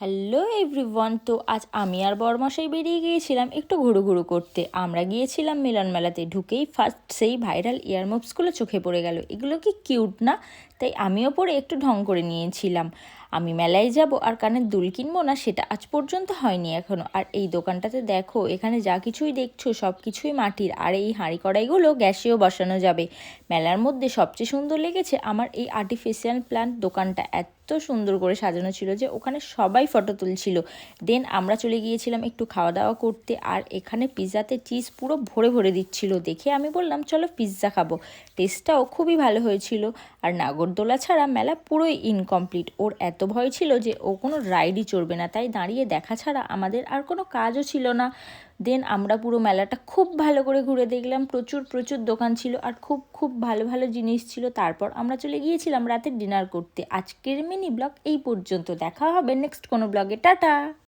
Hello everyone. তো আজ আমি আর বরমশাই বেরিয়ে গিয়েছিলাম একটু ঘুরু করতে। আমরা গিয়েছিলাম মিলন মেলাতে। ঢুকেই ফার্স্ট সেই ভাইরাল ইয়ারমপসগুলো চোখে পড়ে গেল। এগুলো কি কিউট না? তাই আমিও পরে একটু ঢং করে নিয়েছিলাম। আমি মেলায় যাব আর কানের দুল কিনবো না সেটা আজ পর্যন্ত হয়নি এখনও। আর এই দোকানটাতে দেখো, এখানে যা কিছুই দেখছো সব কিছুই মাটির। আর এই হাঁড়ি কড়াইগুলো গ্যাসেও বসানো যাবে। মেলার মধ্যে সবচেয়ে সুন্দর লেগেছে আমার এই আর্টিফিশিয়াল প্ল্যান্ট দোকানটা। এত সুন্দর করে সাজানো ছিল যে ওখানে সবাই ফটো তুলছিল। দেন আমরা চলে গিয়েছিলাম একটু খাওয়া দাওয়া করতে। আর এখানে পিৎজাতে চিজ পুরো ভরে ভরে দিচ্ছিল দেখে আমি বললাম চলো পিৎজা খাবো। টেস্টটাও খুবই ভালো হয়েছিল। আর নাগরদোলা ছাড়া মেলা পুরোই ইনকমপ্লিট। ওর এত ভয় ছিল যে ও কোনো রাইডই চড়বে না, তাই দাঁড়িয়ে দেখা ছাড়া আমাদের আর কোনো কাজও ছিল না। দেন আমরা পুরো মেলাটা খুব ভালো করে ঘুরে দেখলাম। প্রচুর প্রচুর দোকান ছিল আর খুব খুব ভালো ভালো জিনিস ছিল। তারপর আমরা চলে গিয়েছিলাম রাতে ডিনার করতে। আজকের মিনি ব্লগ এই পর্যন্ত। দেখা হবে নেক্সট কোনো ব্লগে। টাটা।